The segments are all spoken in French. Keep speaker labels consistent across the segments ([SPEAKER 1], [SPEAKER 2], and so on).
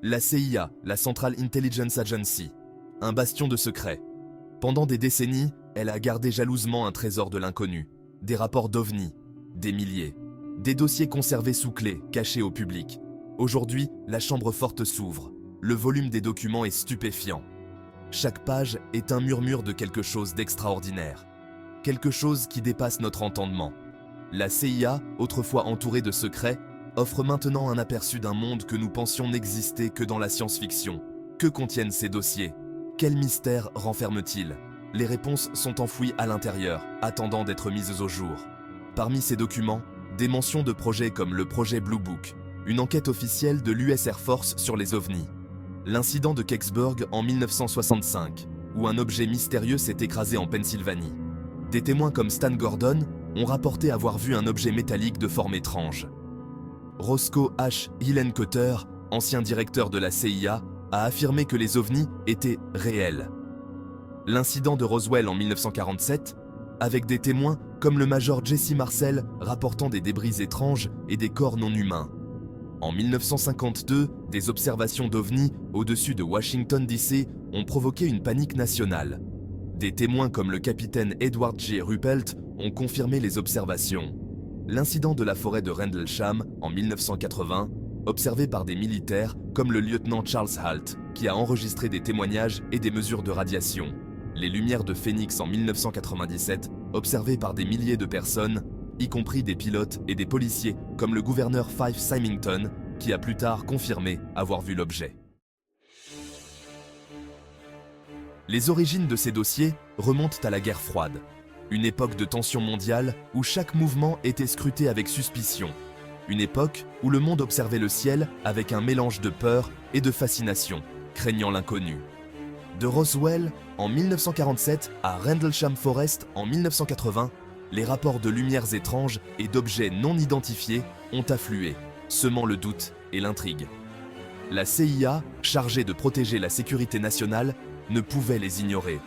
[SPEAKER 1] La CIA, la Central Intelligence Agency, un bastion de secret. Pendant des décennies, elle a gardé jalousement un trésor de l'inconnu. Des rapports d'OVNI, des milliers. Des dossiers conservés sous clé, cachés au public. Aujourd'hui, la chambre forte s'ouvre. Le volume des documents est stupéfiant. Chaque page est un murmure de quelque chose d'extraordinaire. Quelque chose qui dépasse notre entendement. La CIA, autrefois entourée de secrets, offre maintenant un aperçu d'un monde que nous pensions n'exister que dans la science-fiction. Que contiennent ces dossiers? Quels mystères renferment-ils? Les réponses sont enfouies à l'intérieur, attendant d'être mises au jour. Parmi ces documents, des mentions de projets comme le projet Blue Book, une enquête officielle de l'US Air Force sur les ovnis. L'incident de Kecksburg en 1965, où un objet mystérieux s'est écrasé en Pennsylvanie. Des témoins comme Stan Gordon ont rapporté avoir vu un objet métallique de forme étrange. Roscoe H. Hillenkoetter, ancien directeur de la CIA, a affirmé que les ovnis étaient réels. L'incident de Roswell en 1947, avec des témoins comme le major Jesse Marcel rapportant des débris étranges et des corps non humains. En 1952, des observations d'ovnis au-dessus de Washington DC ont provoqué une panique nationale. Des témoins comme le capitaine Edward J. Ruppelt ont confirmé les observations. L'incident de la forêt de Rendlesham en 1980, observé par des militaires comme le lieutenant Charles Halt, qui a enregistré des témoignages et des mesures de radiation. Les lumières de Phoenix en 1997, observées par des milliers de personnes, y compris des pilotes et des policiers comme le gouverneur Fife Symington, qui a plus tard confirmé avoir vu l'objet. Les origines de ces dossiers remontent à la guerre froide, une époque de tension mondiale où chaque mouvement était scruté avec suspicion, une époque où le monde observait le ciel avec un mélange de peur et de fascination, craignant l'inconnu. De Roswell en 1947 à Rendlesham Forest en 1980, les rapports de lumières étranges et d'objets non identifiés ont afflué, semant le doute et l'intrigue. La CIA, chargée de protéger la sécurité nationale, ne pouvait les ignorer.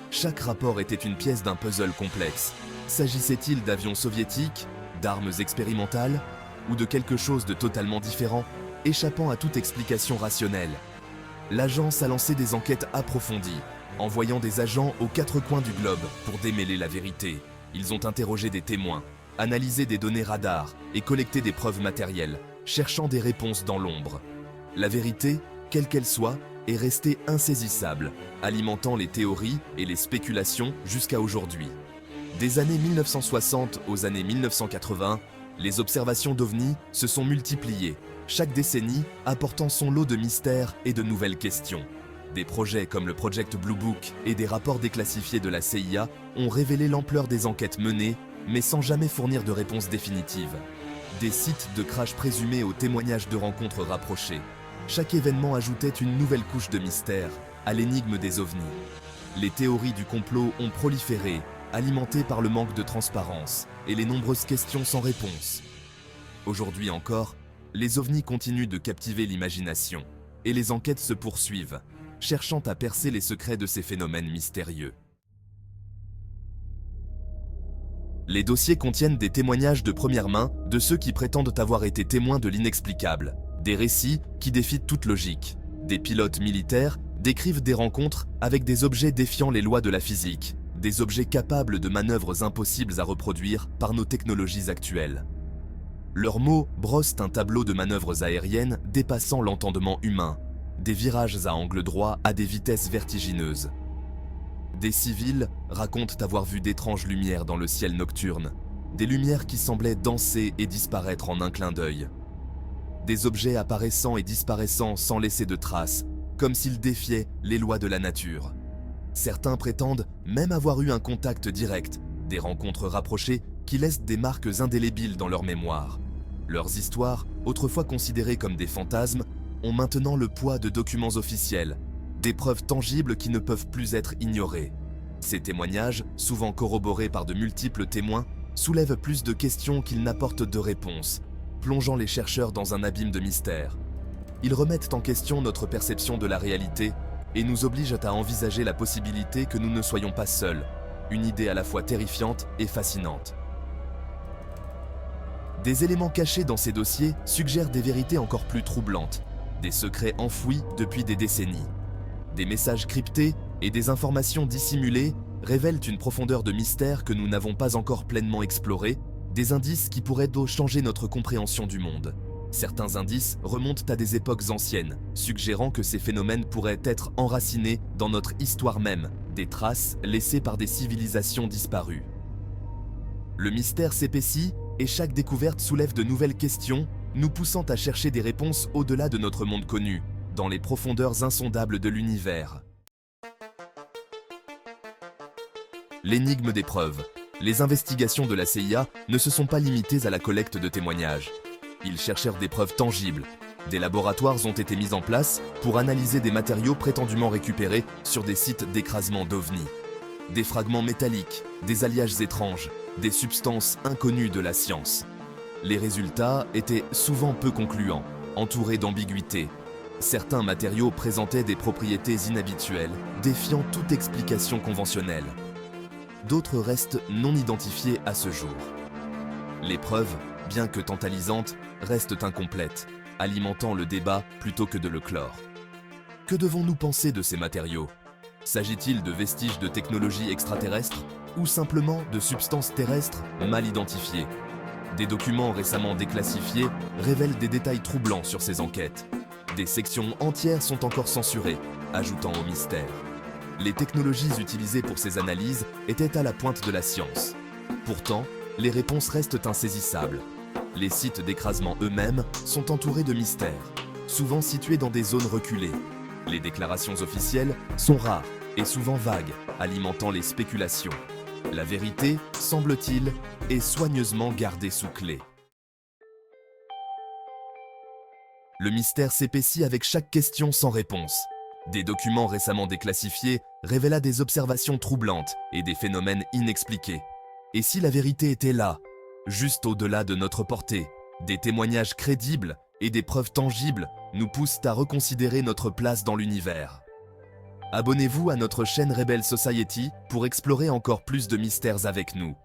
[SPEAKER 1] Chaque rapport était une pièce d'un puzzle complexe. S'agissait-il d'avions soviétiques, d'armes expérimentales, ou de quelque chose de totalement différent, échappant à toute explication rationnelle? L'agence a lancé des enquêtes approfondies, envoyant des agents aux quatre coins du globe pour démêler la vérité. Ils ont interrogé des témoins, analysé des données radars et collecté des preuves matérielles, cherchant des réponses dans l'ombre. La vérité, quelle qu'elle soit, est restée insaisissable, alimentant les théories et les spéculations jusqu'à aujourd'hui. Des années 1960 aux années 1980, les observations d'OVNI se sont multipliées, chaque décennie apportant son lot de mystères et de nouvelles questions. Des projets comme le Project Blue Book et des rapports déclassifiés de la CIA ont révélé l'ampleur des enquêtes menées, mais sans jamais fournir de réponse définitive. Des sites de crash présumés aux témoignages de rencontres rapprochées. Chaque événement ajoutait une nouvelle couche de mystère à l'énigme des ovnis. Les théories du complot ont proliféré, alimentées par le manque de transparence et les nombreuses questions sans réponse. Aujourd'hui encore, les ovnis continuent de captiver l'imagination et les enquêtes se poursuivent, cherchant à percer les secrets de ces phénomènes mystérieux. Les dossiers contiennent des témoignages de première main de ceux qui prétendent avoir été témoins de l'inexplicable, des récits qui défient toute logique. Des pilotes militaires décrivent des rencontres avec des objets défiant les lois de la physique, des objets capables de manœuvres impossibles à reproduire par nos technologies actuelles. Leurs mots brossent un tableau de manœuvres aériennes dépassant l'entendement humain, des virages à angle droit à des vitesses vertigineuses. Des civils racontent avoir vu d'étranges lumières dans le ciel nocturne, des lumières qui semblaient danser et disparaître en un clin d'œil. Des objets apparaissant et disparaissant sans laisser de traces, comme s'ils défiaient les lois de la nature. Certains prétendent même avoir eu un contact direct, des rencontres rapprochées qui laissent des marques indélébiles dans leur mémoire. Leurs histoires, autrefois considérées comme des fantasmes, ont maintenant le poids de documents officiels, des preuves tangibles qui ne peuvent plus être ignorées. Ces témoignages, souvent corroborés par de multiples témoins, soulèvent plus de questions qu'ils n'apportent de réponses, plongeant les chercheurs dans un abîme de mystère. Ils remettent en question notre perception de la réalité et nous obligent à envisager la possibilité que nous ne soyons pas seuls, une idée à la fois terrifiante et fascinante. Des éléments cachés dans ces dossiers suggèrent des vérités encore plus troublantes. des secrets enfouis depuis des décennies. Des messages cryptés et des informations dissimulées révèlent une profondeur de mystère que nous n'avons pas encore pleinement explorée, des indices qui pourraient changer notre compréhension du monde. Certains indices remontent à des époques anciennes, suggérant que ces phénomènes pourraient être enracinés dans notre histoire même, des traces laissées par des civilisations disparues. Le mystère s'épaissit et chaque découverte soulève de nouvelles questions, nous poussant à chercher des réponses au-delà de notre monde connu, dans les profondeurs insondables de l'univers. L'énigme des preuves. Les investigations de la CIA ne se sont pas limitées à la collecte de témoignages. Ils cherchèrent des preuves tangibles. Des laboratoires ont été mis en place pour analyser des matériaux prétendument récupérés sur des sites d'écrasement d'OVNI. Des fragments métalliques, des alliages étranges, des substances inconnues de la science. Les résultats étaient souvent peu concluants, entourés d'ambiguïtés. Certains matériaux présentaient des propriétés inhabituelles, défiant toute explication conventionnelle. D'autres restent non identifiés à ce jour. Les preuves, bien que tantalisantes, restent incomplètes, alimentant le débat plutôt que de le clore. Que devons-nous penser de ces matériaux? S'agit-il de vestiges de technologies extraterrestres ou simplement de substances terrestres mal identifiées? Des documents récemment déclassifiés révèlent des détails troublants sur ces enquêtes. Des sections entières sont encore censurées, ajoutant au mystère. Les technologies utilisées pour ces analyses étaient à la pointe de la science. Pourtant, les réponses restent insaisissables. Les sites d'écrasement eux-mêmes sont entourés de mystères, souvent situés dans des zones reculées. Les déclarations officielles sont rares et souvent vagues, alimentant les spéculations. La vérité, semble-t-il, est soigneusement gardée sous clé. Le mystère s'épaissit avec chaque question sans réponse. Des documents récemment déclassifiés révélaient des observations troublantes et des phénomènes inexpliqués. Et si la vérité était là, juste au-delà de notre portée, des témoignages crédibles et des preuves tangibles nous poussent à reconsidérer notre place dans l'univers. Abonnez-vous à notre chaîne Rebel Society pour explorer encore plus de mystères avec nous.